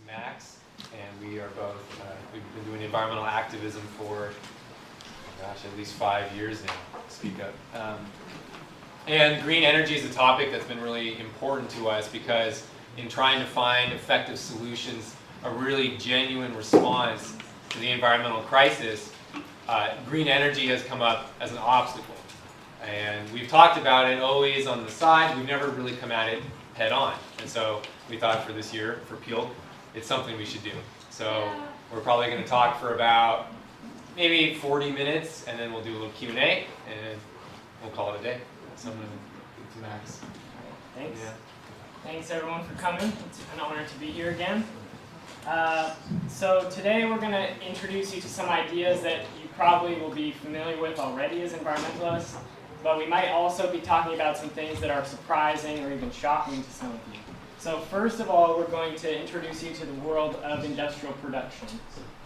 Max, and we are both, we've been doing environmental activism for, gosh, at least 5 years now, speak up. And green energy is a topic that's been really important to us because in trying to find effective solutions, a really genuine response to the environmental crisis, green energy has come up as an obstacle. And we've talked about it always on the side, we've never really come at it head on. And so we thought for this year, for Peel, it's something we should do. So we're probably going to talk for about maybe 40 minutes, and then we'll do a little Q&A, and we'll call it a day. So I'm going to Max. Thanks. Yeah. Thanks everyone for coming. It's an honor to be here again. So today we're going to introduce you to some ideas that you probably will be familiar with already as environmentalists, but we might also be talking about some things that are surprising or even shocking to some of you. So first of all, we're going to introduce you to the world of industrial production.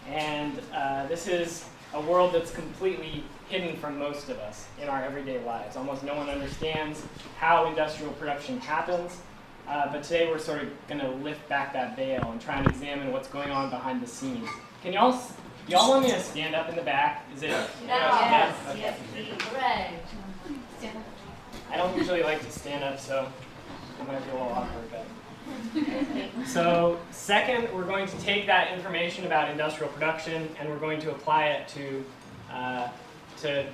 And this is a world that's completely hidden from most of us in our everyday lives. Almost no one understands how industrial production happens. But today we're sort of going to lift back that veil and try and examine what's going on behind the scenes. Can y'all want me to stand up in the back? Is it? Yes, Okay. yes, hooray. I don't usually like to stand up, so it might be a little awkward. But. So second, we're going to take that information about industrial production and we're going to apply it to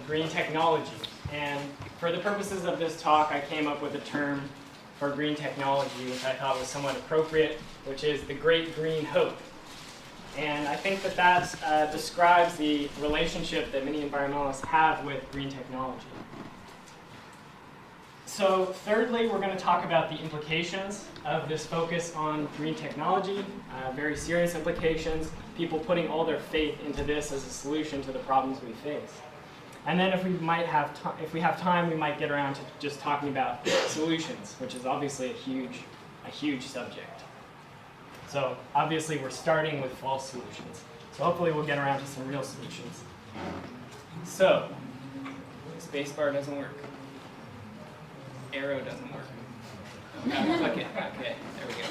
green technology. And for the purposes of this talk, I came up with a term for green technology, which I thought was somewhat appropriate, which is the Great Green Hope. And I think that describes the relationship that many environmentalists have with green technology. So thirdly, we're going to talk about the implications of this focus on green technology, very serious implications, people putting all their faith into this as a solution to the problems we face. And then if we have time, we might get around to just talking about solutions, which is obviously a huge subject. So obviously we're starting with false solutions. So hopefully we'll get around to some real solutions. So, spacebar doesn't work. Arrow doesn't work. Okay, there we go.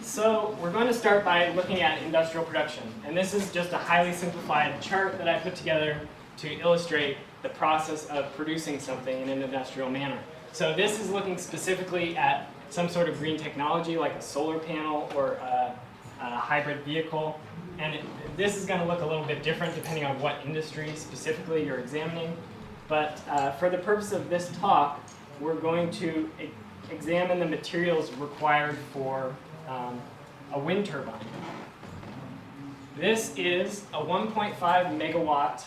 So we're going to start by looking at industrial production. And this is just a highly simplified chart that I put together to illustrate the process of producing something in an industrial manner. So this is looking specifically at some sort of green technology like a solar panel or a hybrid vehicle. And this is going to look a little bit different depending on what industry specifically you're examining. But for the purpose of this talk, we're going to examine the materials required for a wind turbine. This is a 1.5 megawatt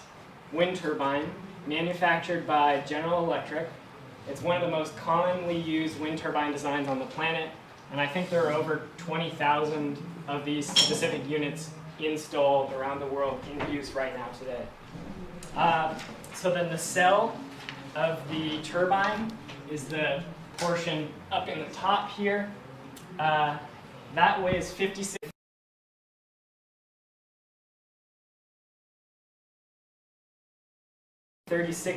wind turbine manufactured by General Electric. It's one of the most commonly used wind turbine designs on the planet, and I think there are over 20,000 of these specific units installed around the world in use right now today. So then the cell of the turbine is the portion up in the top here. That weighs 36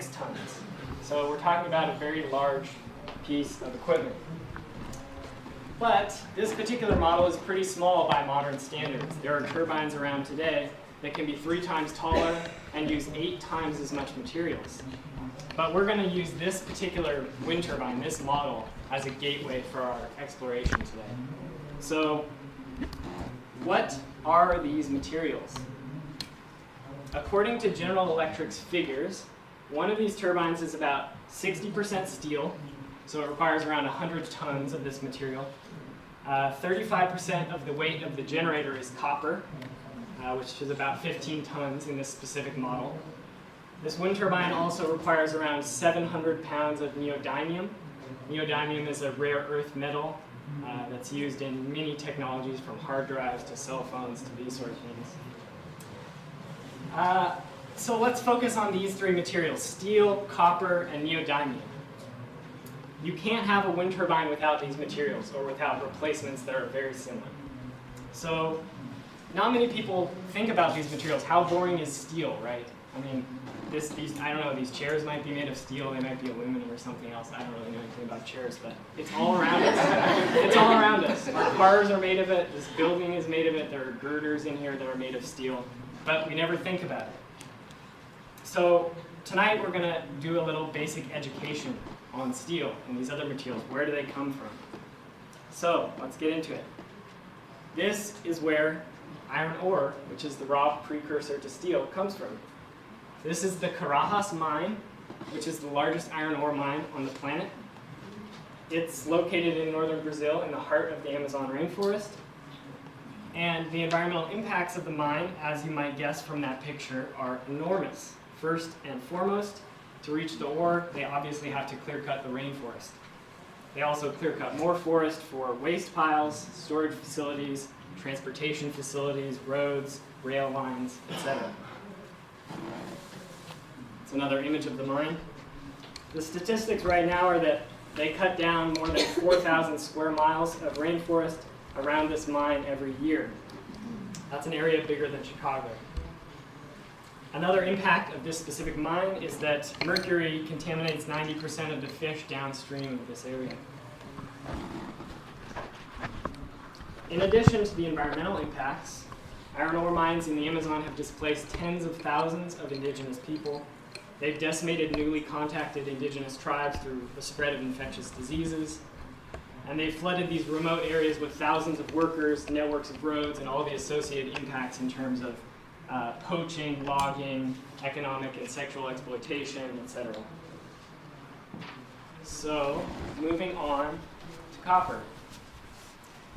tons. So we're talking about a very large piece of equipment. But this particular model is pretty small by modern standards. There are turbines around today that can be 3 times taller and use 8 times as much materials. But we're going to use this particular wind turbine, this model, as a gateway for our exploration today. So what are these materials? According to General Electric's figures, one of these turbines is about 60% steel, so it requires around 100 tons of this material. 35% of the weight of the generator is copper, which is about 15 tons in this specific model. This wind turbine also requires around 700 pounds of neodymium. Neodymium is a rare earth metal that's used in many technologies, from hard drives to cell phones to these sort of things. So let's focus on these 3 materials: steel, copper, and neodymium. You can't have a wind turbine without these materials or without replacements that are very similar. So not many people think about these materials. How boring is steel, right? I mean, I don't know, these chairs might be made of steel, they might be aluminum or something else. I don't really know anything about chairs, but it's all around us. It's all around us. Cars are made of it, this building is made of it, there are girders in here that are made of steel, but we never think about it. So tonight we're going to do a little basic education on steel and these other materials. Where do they come from? So let's get into it. This is where iron ore, which is the raw precursor to steel, comes from. This is the Carajas mine, which is the largest iron ore mine on the planet. It's located in northern Brazil in the heart of the Amazon rainforest. And the environmental impacts of the mine, as you might guess from that picture, are enormous. First and foremost, to reach the ore, they obviously have to clear cut the rainforest. They also clear cut more forest for waste piles, storage facilities, transportation facilities, roads, rail lines, etc. It's another image of the mine. The statistics right now are that they cut down more than 4,000 square miles of rainforest around this mine every year. That's an area bigger than Chicago. Another impact of this specific mine is that mercury contaminates 90% of the fish downstream of this area. In addition to the environmental impacts, iron ore mines in the Amazon have displaced tens of thousands of indigenous people. They've decimated newly contacted indigenous tribes through the spread of infectious diseases. And they've flooded these remote areas with thousands of workers, networks of roads, and all the associated impacts in terms of poaching, logging, economic and sexual exploitation, etc. So, moving on to copper.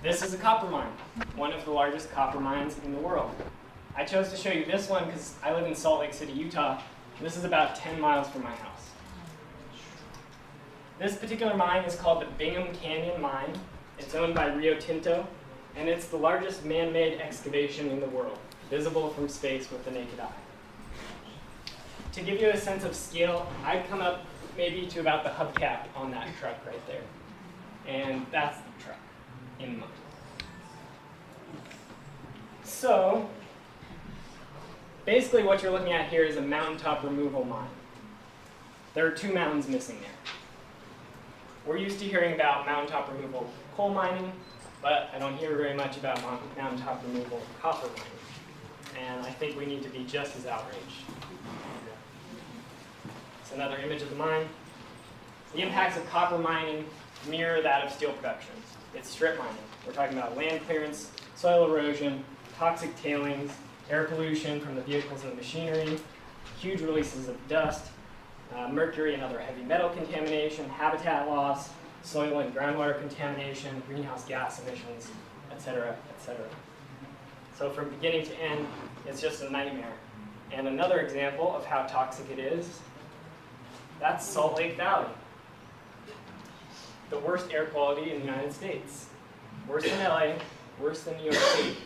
This is a copper mine, one of the largest copper mines in the world. I chose to show you this one because I live in Salt Lake City, Utah. This is about 10 miles from my house. This particular mine is called the Bingham Canyon Mine. It's owned by Rio Tinto, and it's the largest man-made excavation in the world, visible from space with the naked eye. To give you a sense of scale, I'd come up maybe to about the hubcap on that truck right there. And that's the truck in the mine. So, basically what you're looking at here is a mountaintop removal mine. There are two mountains missing there. We're used to hearing about mountaintop removal coal mining, but I don't hear very much about mountaintop removal copper mining. And I think we need to be just as outraged. It's another image of the mine. The impacts of copper mining mirror that of steel production. It's strip mining. We're talking about land clearance, soil erosion, toxic tailings, air pollution from the vehicles and the machinery, huge releases of dust, mercury and other heavy metal contamination, habitat loss, soil and groundwater contamination, greenhouse gas emissions, etc., etc. So from beginning to end, it's just a nightmare. And another example of how toxic it is, that's Salt Lake Valley. The worst air quality in the United States. Worse than LA, worse than New York City.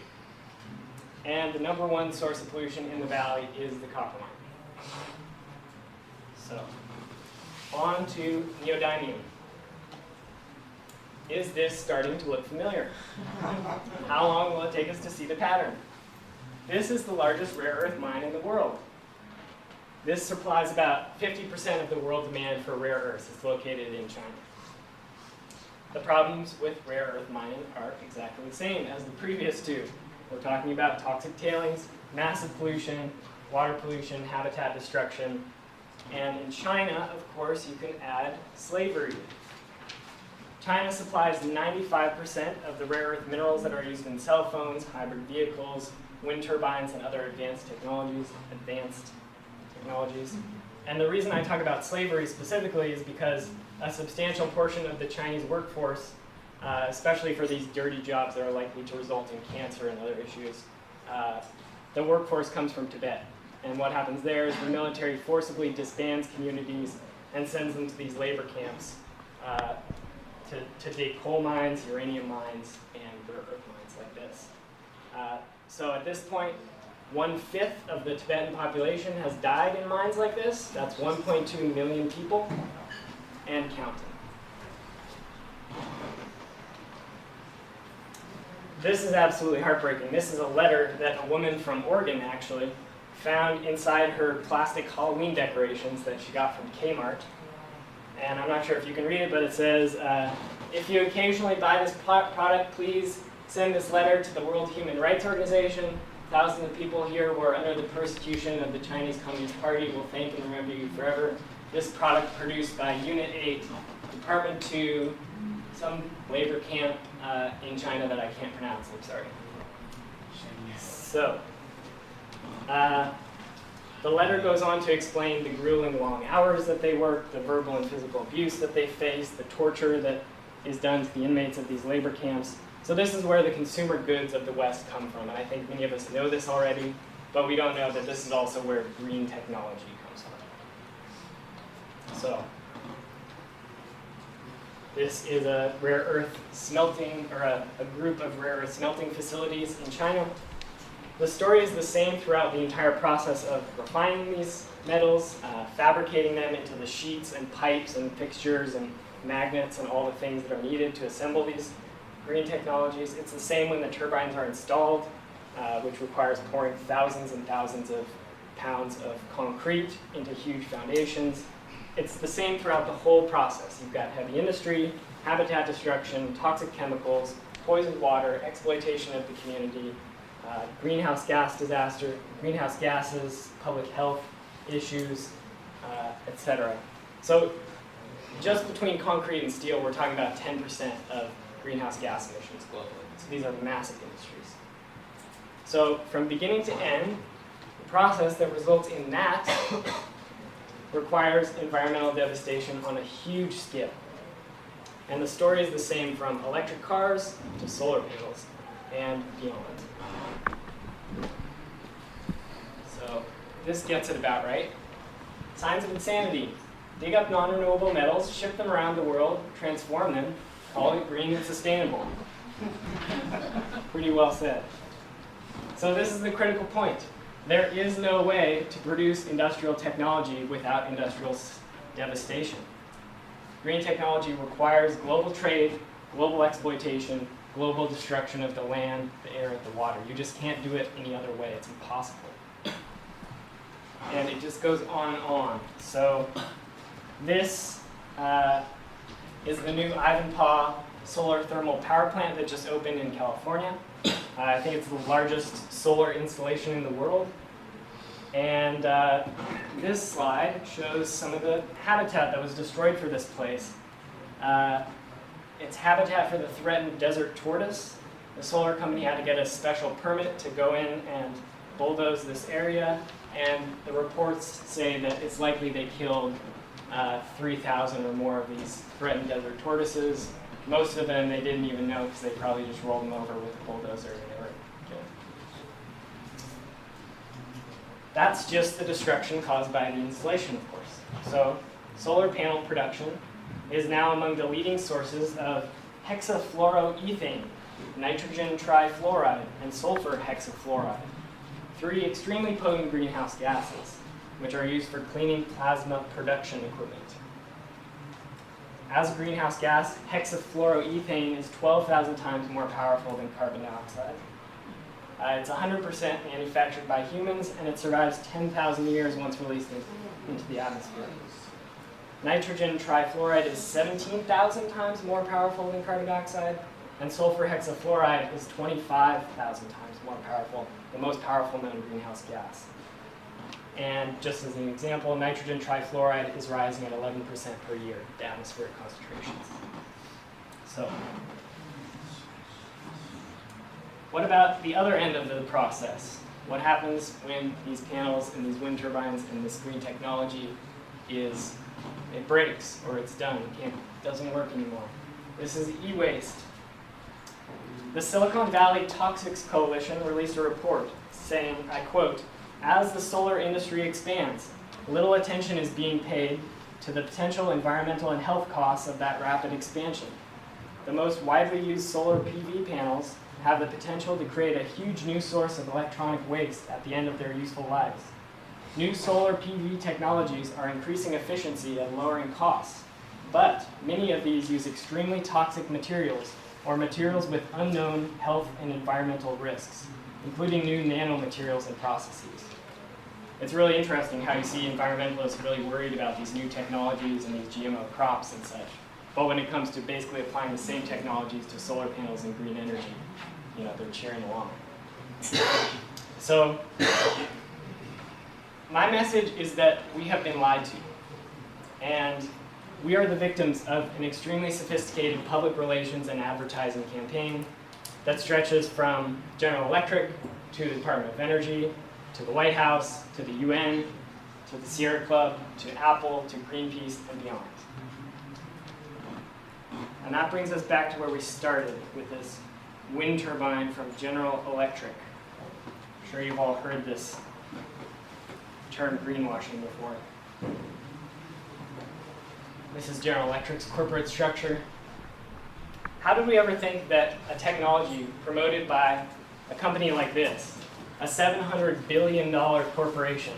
And the number one source of pollution in the valley is the copper mine. So, on to neodymium. Is this starting to look familiar? How long will it take us to see the pattern? This is the largest rare earth mine in the world. This supplies about 50% of the world demand for rare earths. It's located in China. The problems with rare earth mining are exactly the same as the previous two. We're talking about toxic tailings, massive pollution, water pollution, habitat destruction, and in China, of course, you can add slavery. China supplies 95% of the rare earth minerals that are used in cell phones, hybrid vehicles, wind turbines, and other advanced technologies. And the reason I talk about slavery specifically is because a substantial portion of the Chinese workforce, especially for these dirty jobs that are likely to result in cancer and other issues, the workforce comes from Tibet. And what happens there is the military forcibly disbands communities and sends them to these labor camps to dig coal mines, uranium mines, and rare earth mines like this. So at this point, 1/5 of the Tibetan population has died in mines like this. That's 1.2 million people and counting. This is absolutely heartbreaking. This is a letter that a woman from Oregon actually found inside her plastic Halloween decorations that she got from Kmart. And I'm not sure if you can read it, but it says, if you occasionally buy this product, please send this letter to the World Human Rights Organization. Thousands of people here who are under the persecution of the Chinese Communist Party will thank and remember you forever. This product produced by Unit 8, Department 2, some labor camp in China that I can't pronounce, I'm sorry. So, the letter goes on to explain the grueling long hours that they work, the verbal and physical abuse that they face, the torture that is done to the inmates of these labor camps. So this is where the consumer goods of the West come from, and I think many of us know this already, but we don't know that this is also where green technology comes from. So, this is a rare earth smelting, or a group of rare earth smelting facilities in China. The story is the same throughout the entire process of refining these metals, fabricating them into the sheets and pipes and fixtures and magnets and all the things that are needed to assemble these green technologies. It's the same when the turbines are installed, which requires pouring thousands and thousands of pounds of concrete into huge foundations. It's the same throughout the whole process. You've got heavy industry, habitat destruction, toxic chemicals, poisoned water, exploitation of the community, greenhouse gas disaster, greenhouse gases, public health issues, etc. So just between concrete and steel, we're talking about 10% of greenhouse gas emissions globally. So these are massive industries. So from beginning to end, the process that results in that requires environmental devastation on a huge scale. And the story is the same from electric cars to solar panels and beyond. So this gets it about right. Signs of insanity. Dig up non-renewable metals, ship them around the world, transform them, call it green and sustainable. Pretty well said. So this is the critical point. There is no way to produce industrial technology without industrial devastation. Green technology requires global trade, global exploitation, global destruction of the land, the air, and the water. You just can't do it any other way. It's impossible. And it just goes on and on. So this is the new Ivanpah solar thermal power plant that just opened in California. I think it's the largest solar installation in the world. And this slide shows some of the habitat that was destroyed for this place. It's habitat for the threatened desert tortoise. The solar company had to get a special permit to go in and bulldoze this area. And the reports say that it's likely they killed 3,000 or more of these threatened desert tortoises. Most of them they didn't even know because they probably just rolled them over with a bulldozer and they were killed. That's just the destruction caused by the installation, of course. So solar panel production is now among the leading sources of hexafluoroethane, nitrogen trifluoride, and sulfur hexafluoride, 3 extremely potent greenhouse gases, which are used for cleaning plasma production equipment. As a greenhouse gas, hexafluoroethane is 12,000 times more powerful than carbon dioxide. It's 100% manufactured by humans, and it survives 10,000 years once released into the atmosphere. Nitrogen trifluoride is 17,000 times more powerful than carbon dioxide, and sulfur hexafluoride is 25,000 times more powerful, the most powerful known greenhouse gas. And just as an example, nitrogen trifluoride is rising at 11% per year, the atmospheric concentrations. So, what about the other end of the process? What happens when these panels and these wind turbines and this green technology it breaks or it's done, it doesn't work anymore? This is e-waste. The Silicon Valley Toxics Coalition released a report saying, I quote, "As the solar industry expands, little attention is being paid to the potential environmental and health costs of that rapid expansion. The most widely used solar PV panels have the potential to create a huge new source of electronic waste at the end of their useful lives. New solar PV technologies are increasing efficiency and lowering costs, but many of these use extremely toxic materials or materials with unknown health and environmental risks, including new nanomaterials and processes." It's really interesting how you see environmentalists really worried about these new technologies and these GMO crops and such. But when it comes to basically applying the same technologies to solar panels and green energy, they're cheering along. So my message is that we have been lied to. And we are the victims of an extremely sophisticated public relations and advertising campaign that stretches from General Electric to the Department of Energy, to the White House, to the UN, to the Sierra Club, to Apple, to Greenpeace, and beyond. And that brings us back to where we started with this wind turbine from General Electric. I'm sure you've all heard this term greenwashing before. This is General Electric's corporate structure. How did we ever think that a technology promoted by a company like this, a $700 billion corporation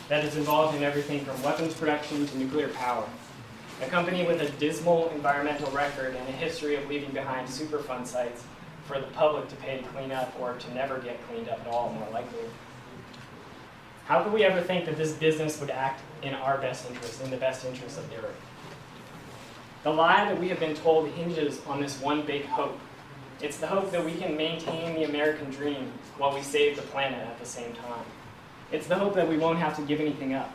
that is involved in everything from weapons production to nuclear power, a company with a dismal environmental record and a history of leaving behind Superfund sites for the public to pay to clean up or to never get cleaned up at all, more likely. How could we ever think that this business would act in our best interest, in the best interest of the Earth? The lie that we have been told hinges on this one big hope. It's the hope that we can maintain the American dream while we save the planet at the same time. It's the hope that we won't have to give anything up.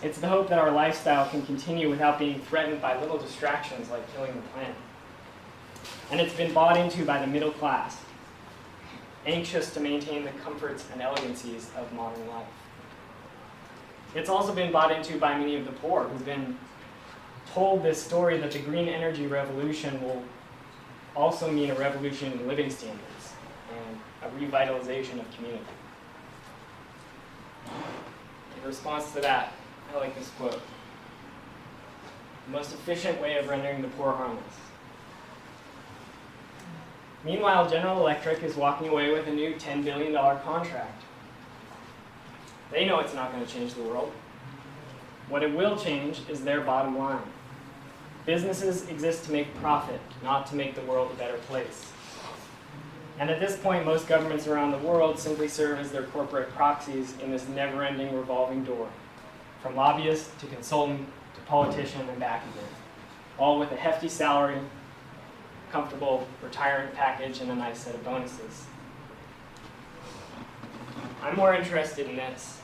It's the hope that our lifestyle can continue without being threatened by little distractions like killing the planet. And it's been bought into by the middle class, anxious to maintain the comforts and elegancies of modern life. It's also been bought into by many of the poor who've been told this story that the green energy revolution will also mean a revolution in living standards and a revitalization of community. In response to that, I like this quote: "The most efficient way of rendering the poor harmless." Meanwhile, General Electric is walking away with a new $10 billion contract. They know it's not going to change the world. What it will change is their bottom line. Businesses exist to make profit, not to make the world a better place. And at this point, most governments around the world simply serve as their corporate proxies in this never-ending revolving door, from lobbyist to consultant to politician and back again, all with a hefty salary, comfortable retirement package, and a nice set of bonuses. I'm more interested in this.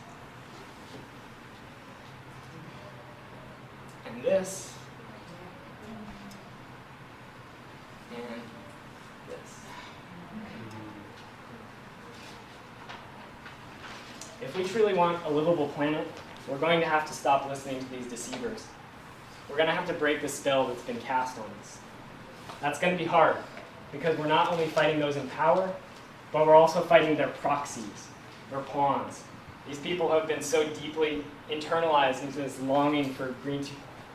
And this. And this. If we truly want a livable planet, we're going to have to stop listening to these deceivers. We're going to have to break the spell that's been cast on us. That's going to be hard, because we're not only fighting those in power, but we're also fighting their proxies, their pawns. These people have been so deeply internalized into this longing for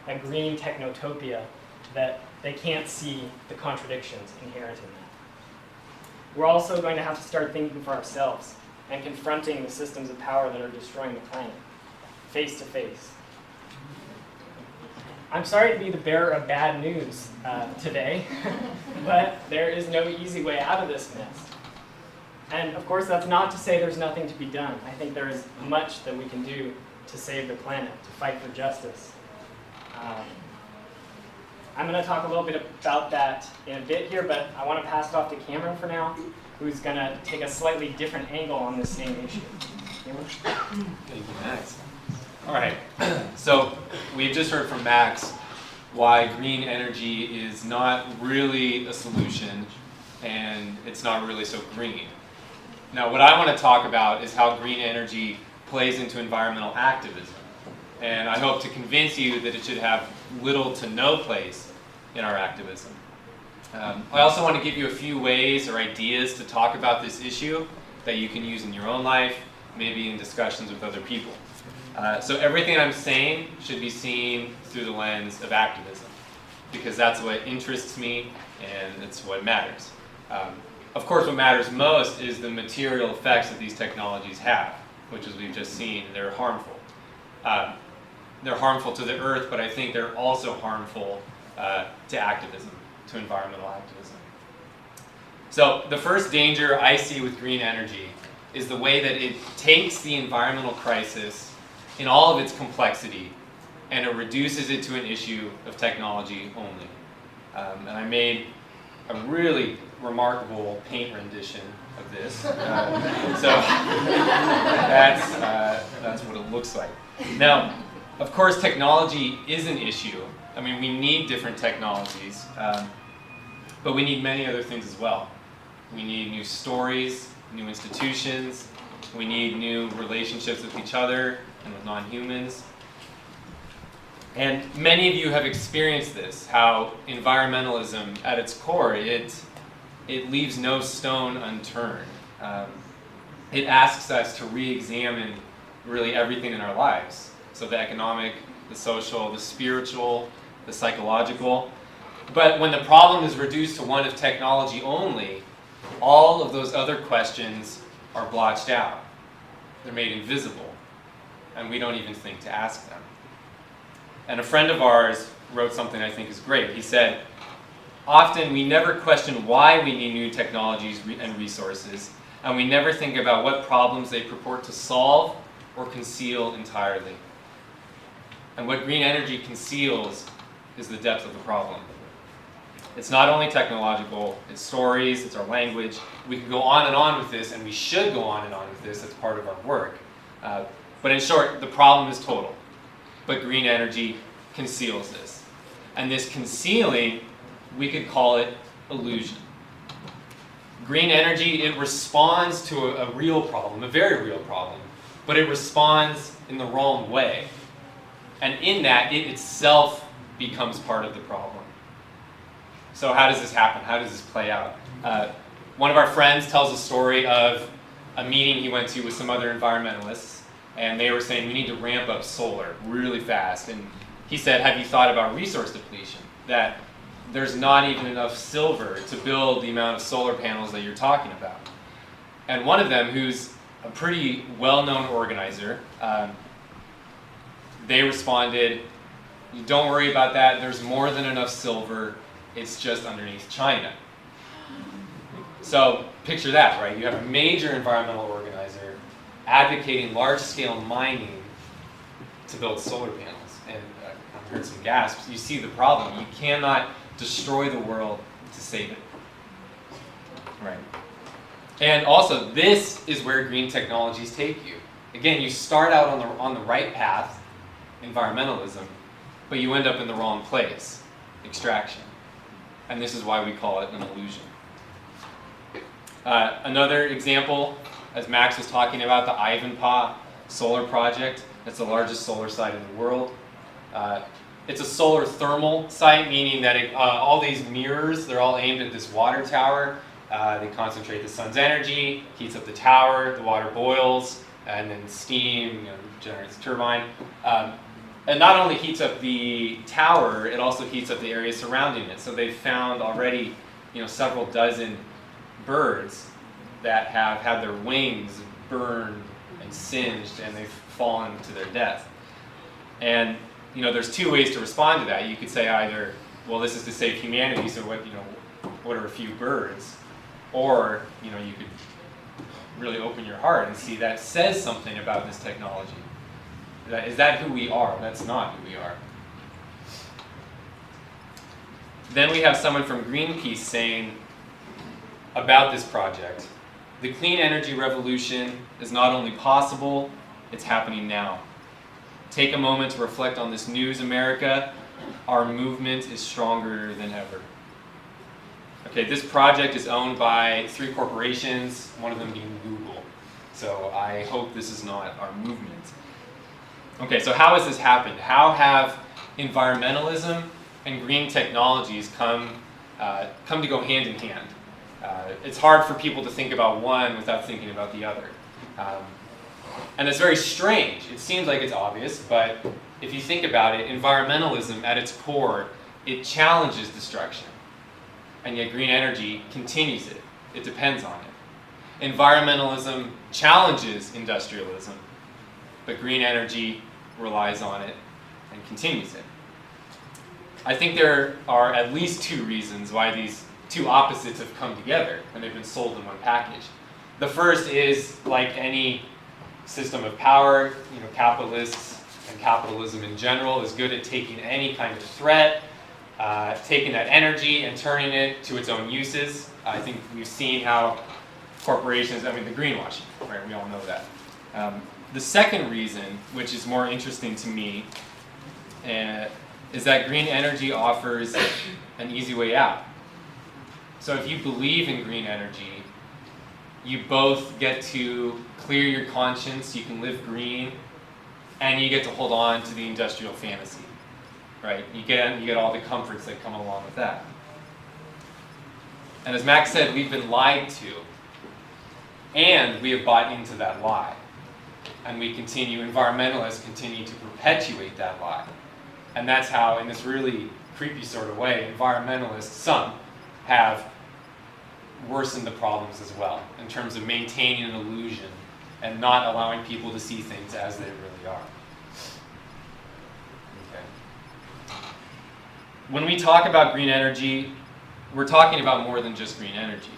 a green technotopia that they can't see the contradictions inherent in that. We're also going to have to start thinking for ourselves and confronting the systems of power that are destroying the planet, face to face. I'm sorry to be the bearer of bad news today, but there is no easy way out of this mess. And of course, that's not to say there's nothing to be done. I think there is much that we can do to save the planet, to fight for justice. I'm going to talk a little bit about that in a bit here, but I want to pass it off to Cameron for now, who's going to take a slightly different angle on this same issue. Cameron? Thank you, Max. All right, so we've just heard from Max why green energy is not really a solution and it's not really so green. Now, what I want to talk about is how green energy plays into environmental activism. And I hope to convince you that it should have little to no place in our activism. I also want to give you a few ways or ideas to talk about this issue that you can use in your own life, maybe in discussions with other people. So everything I'm saying should be seen through the lens of activism, because that's what interests me and it's what matters. Of course, what matters most is the material effects that these technologies have, which, as we've just seen, they're harmful. They're harmful to the earth, but I think they're also harmful to activism, to environmental activism. So the first danger I see with green energy is the way that it takes the environmental crisis in all of its complexity and it reduces it to an issue of technology only. And I made a really remarkable paint rendition of this. So that's what it looks like. Now, of course, technology is an issue. I mean, we need different technologies, but we need many other things as well. We need new stories, new institutions. We need new relationships with each other and with non-humans. And many of you have experienced this, how environmentalism at its core, it leaves no stone unturned. It asks us to re-examine really everything in our lives. So the economic, the social, the spiritual, the psychological. But when the problem is reduced to one of technology only, all of those other questions are blotched out. They're made invisible, and we don't even think to ask them. And a friend of ours wrote something I think is great. He said, often we never question why we need new technologies and resources, and we never think about what problems they purport to solve or conceal entirely. And what green energy conceals is the depth of the problem. It's not only technological, it's stories, it's our language. We can go on and on with this, and we should go on and on with this. That's part of our work. But in short, the problem is total. But green energy conceals this. And this concealing, we could call it illusion. Green energy, it responds to a real problem, a very real problem, but it responds in the wrong way. And in that, it itself becomes part of the problem. So how does this happen? How does this play out? One of our friends tells a story of a meeting he went to with some other environmentalists, and they were saying we need to ramp up solar really fast. And he said, have you thought about resource depletion? That there's not even enough silver to build the amount of solar panels that you're talking about. And one of them, who's a pretty well-known organizer, they responded, don't worry about that, there's more than enough silver, it's just underneath China. So picture that, right? You have a major environmental organizer advocating large-scale mining to build solar panels. And I've heard some gasps. You see the problem. You cannot destroy the world to save it. Right. And also, this is where green technologies take you. Again, you start out on the right path, environmentalism, but you end up in the wrong place, extraction. And this is why we call it an illusion. Another example, as Max was talking about, the Ivanpah solar project. That's the largest solar site in the world. It's a solar thermal site, meaning that all these mirrors, they're all aimed at this water tower. They concentrate the sun's energy, heats up the tower, the water boils, and then steam generates a turbine. And not only heats up the tower, it also heats up the area surrounding it. So they've found already several dozen birds that have had their wings burned and singed, and they've fallen to their death. And there's two ways to respond to that. You could say either, well, this is to save humanity, so what are a few birds? Or you could really open your heart and see that says something about this technology. Is that who we are? That's not who we are. Then we have someone from Greenpeace saying about this project, the clean energy revolution is not only possible, it's happening now. Take a moment to reflect on this news, America. Our movement is stronger than ever. Okay, this project is owned by 3 corporations, one of them being Google. So I hope this is not our movement. Okay, so how has this happened? How have environmentalism and green technologies come to go hand in hand? It's hard for people to think about one without thinking about the other. And it's very strange. It seems like it's obvious, but if you think about it, environmentalism at its core, it challenges destruction. And yet green energy continues it. It depends on it. Environmentalism challenges industrialism, but green energy relies on it and continues it. I think there are at least 2 reasons why these 2 opposites have come together and they've been sold in one package. The first is, like any system of power, capitalists and capitalism in general is good at taking any kind of threat, taking that energy and turning it to its own uses. I think we've seen how corporations, the greenwashing, right? We all know that. The second reason, which is more interesting to me, is that green energy offers an easy way out. So if you believe in green energy, you both get to clear your conscience, you can live green, and you get to hold on to the industrial fantasy, right? You get all the comforts that come along with that. And as Max said, we've been lied to, and we have bought into that lie. And environmentalists continue to perpetuate that lie. And that's how, in this really creepy sort of way, environmentalists, some, have worsened the problems as well, in terms of maintaining an illusion and not allowing people to see things as they really are. Okay. When we talk about green energy, we're talking about more than just green energy.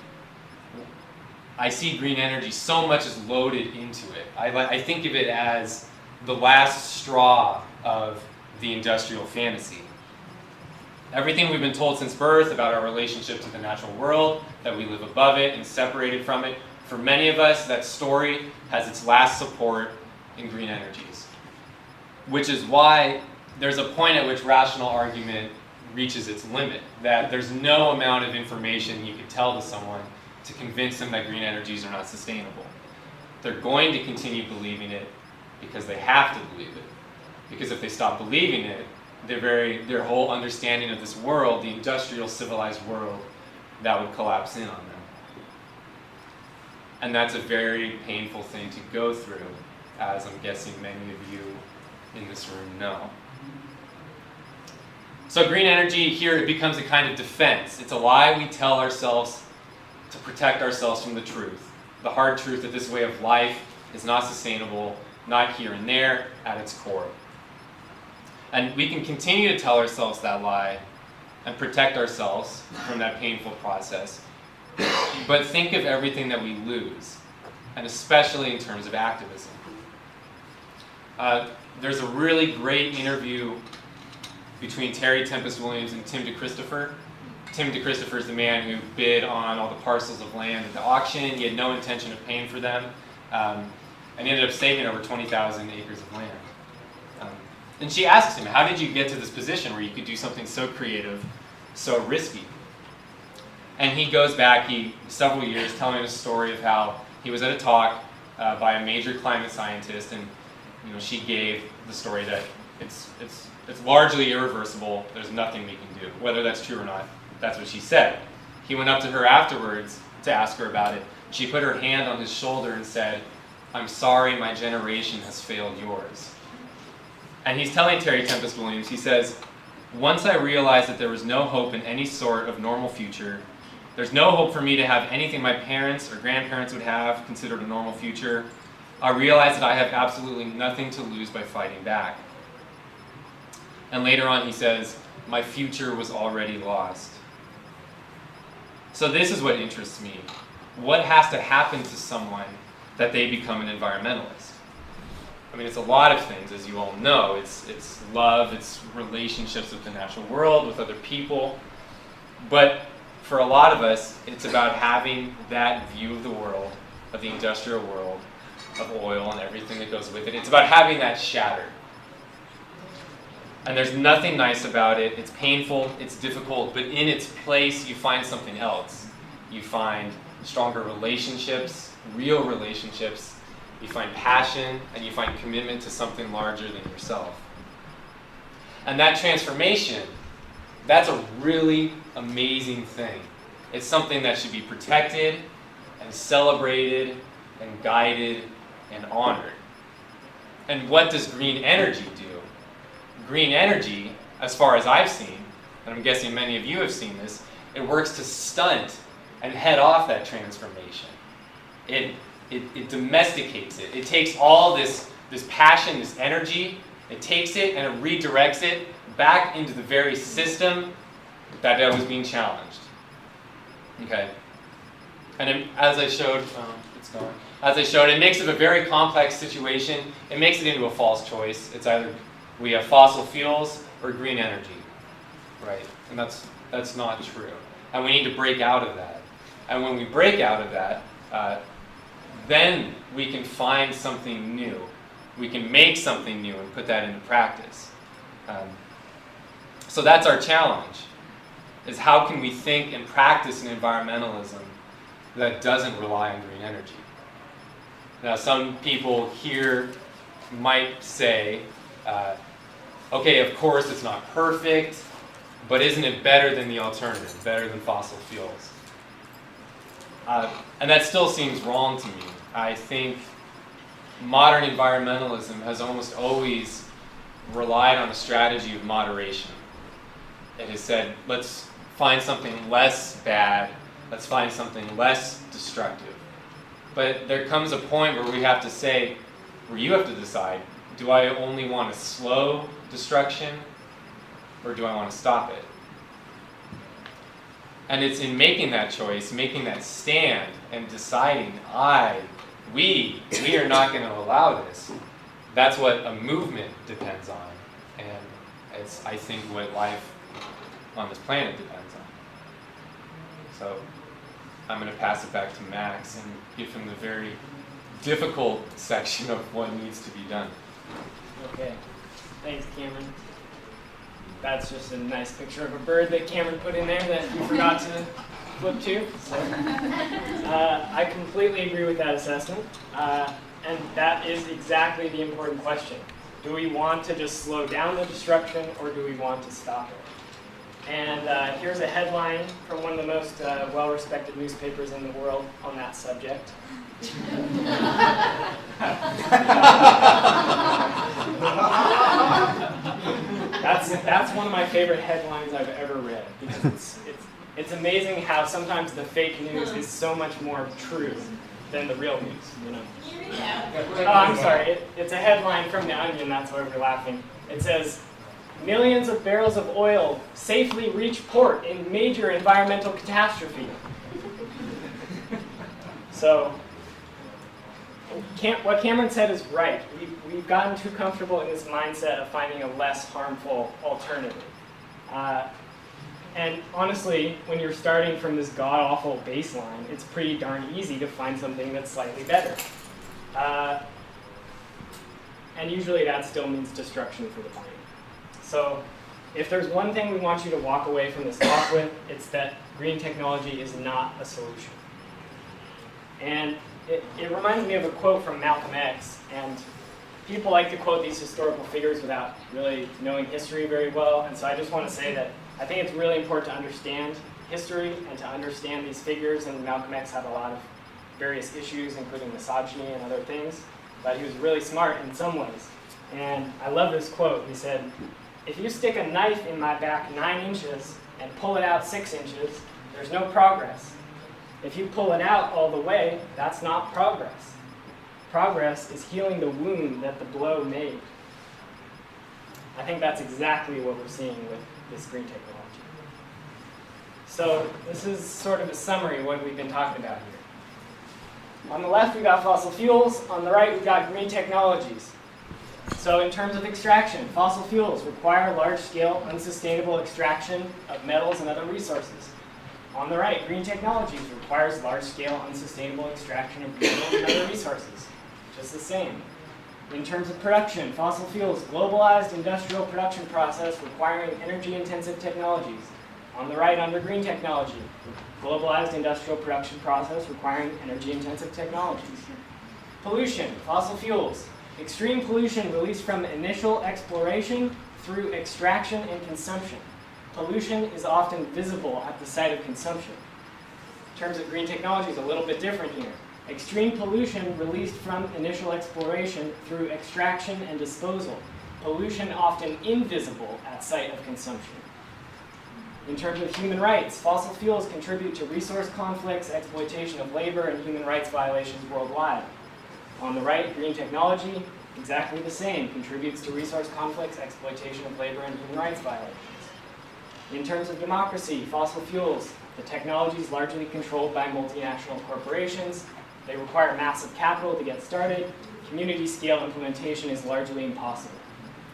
I see green energy so much as loaded into it. I think of it as the last straw of the industrial fantasy. Everything we've been told since birth about our relationship to the natural world, that we live above it and separated from it, for many of us, that story has its last support in green energies. Which is why there's a point at which rational argument reaches its limit, that there's no amount of information you could tell to someone to convince them that green energies are not sustainable. They're going to continue believing it because they have to believe it. Because if they stop believing it, their whole understanding of this world, the industrial civilized world, that would collapse in on them. And that's a very painful thing to go through, as I'm guessing many of you in this room know. So green energy here, it becomes a kind of defense. It's a lie we tell ourselves to protect ourselves from the truth. The hard truth that this way of life is not sustainable, not here and there, at its core. And we can continue to tell ourselves that lie and protect ourselves from that painful process. But think of everything that we lose, and especially in terms of activism. There's a really great interview between Terry Tempest Williams and Tim DeChristopher. Tim DeChristopher is the man who bid on all the parcels of land at the auction. He had no intention of paying for them, and he ended up saving over 20,000 acres of land. And she asks him, how did you get to this position where you could do something so creative, so risky? And he goes back several years telling a story of how he was at a talk by a major climate scientist, and she gave the story that it's largely irreversible, there's nothing we can do. Whether that's true or not, that's what she said. He went up to her afterwards to ask her about it. She put her hand on his shoulder and said, "I'm sorry my generation has failed yours." And he's telling Terry Tempest Williams, he says, "Once I realized that there was no hope in any sort of normal future, there's no hope for me to have anything my parents or grandparents would have considered a normal future, I realized that I have absolutely nothing to lose by fighting back." And later on he says, "My future was already lost." So this is what interests me. What has to happen to someone that they become an environmentalist? It's a lot of things, as you all know. It's love, it's relationships with the natural world, with other people. But for a lot of us, it's about having that view of the world, of the industrial world, of oil and everything that goes with it. It's about having that shattered. And there's nothing nice about it. It's painful, it's difficult, but in its place you find something else. You find stronger relationships, real relationships. You find passion, and you find commitment to something larger than yourself. And that transformation, that's a really amazing thing. It's something that should be protected and celebrated and guided and honored. And what does green energy do? Green energy, as far as I've seen, and I'm guessing many of you have seen this, it works to stunt and head off that transformation. It domesticates it. It takes all this passion, this energy, it takes it and it redirects it back into the very system that was being challenged. Okay? And as I showed, it makes it a very complex situation. It makes it into a false choice. It's either we have fossil fuels or green energy, right? And that's not true. And we need to break out of that. And when we break out of that, then we can find something new. We can make something new and put that into practice. So that's our challenge, is how can we think and practice an environmentalism that doesn't rely on green energy? Now, some people here might say, okay, of course it's not perfect, but isn't it better than the alternative, better than fossil fuels? And that still seems wrong to me. I think modern environmentalism has almost always relied on a strategy of moderation. It has said, let's find something less bad, let's find something less destructive. But there comes a point where we have to say, where you have to decide, do I only want to slow destruction, or do I want to stop it? And it's in making that choice, making that stand, and deciding, we are not going to allow this. That's what a movement depends on. And it's, I think, what life on this planet depends on. So I'm going to pass it back to Max and give him the very difficult section of what needs to be done. Okay. Thanks, Cameron. That's just a nice picture of a bird that Cameron put in there that you forgot to flip to. So, I completely agree with that assessment. And that is exactly the important question. Do we want to just slow down the destruction, or do we want to stop it? And here's a headline from one of the most well-respected newspapers in the world on that subject. That's one of my favorite headlines I've ever read, because it's amazing how sometimes the fake news is so much more true than the real news, you know. Oh, I'm sorry. It's a headline from The Onion. That's why we're laughing. It says, "Millions of barrels of oil safely reach port in major environmental catastrophe." So, what Cameron said is right. We've gotten too comfortable in this mindset of finding a less harmful alternative. And honestly, when you're starting from this god-awful baseline, it's pretty darn easy to find something that's slightly better. And usually that still means destruction for the planet. So if there's one thing we want you to walk away from this talk with, it's that green technology is not a solution. And it reminds me of a quote from Malcolm X, and people like to quote these historical figures without really knowing history very well, and so I just want to say that I think it's really important to understand history and to understand these figures, and Malcolm X had a lot of various issues, including misogyny and other things, but he was really smart in some ways. And I love this quote. He said, "If you stick a knife in my back 9 inches and pull it out 6 inches, there's no progress. If you pull it out all the way, that's not progress. Progress is healing the wound that the blow made." I think that's exactly what we're seeing with this green technology. So this is sort of a summary of what we've been talking about here. On the left, we got fossil fuels. On the right, we've got green technologies. So in terms of extraction, fossil fuels require large-scale, unsustainable extraction of metals and other resources. On the right, green technologies requires large-scale, unsustainable extraction of metals and other resources. Just the same. In terms of production, fossil fuels, globalized industrial production process requiring energy-intensive technologies. On the right, under green technology, globalized industrial production process requiring energy-intensive technologies. Pollution, fossil fuels, extreme pollution released from initial exploration through extraction and consumption. Pollution is often visible at the site of consumption. In terms of green technology, it's a little bit different here. Extreme pollution released from initial exploration through extraction and disposal. Pollution often invisible at site of consumption. In terms of human rights, fossil fuels contribute to resource conflicts, exploitation of labor, and human rights violations worldwide. On the right, green technology, exactly the same, contributes to resource conflicts, exploitation of labor, and human rights violations. In terms of democracy, fossil fuels The technology is largely controlled by multinational corporations. They require massive capital to get started. Community scale implementation is largely impossible.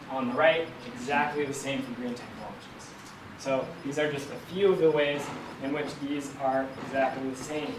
On the right, exactly the same for green technologies. So these are just a few of the ways in which these are exactly the same.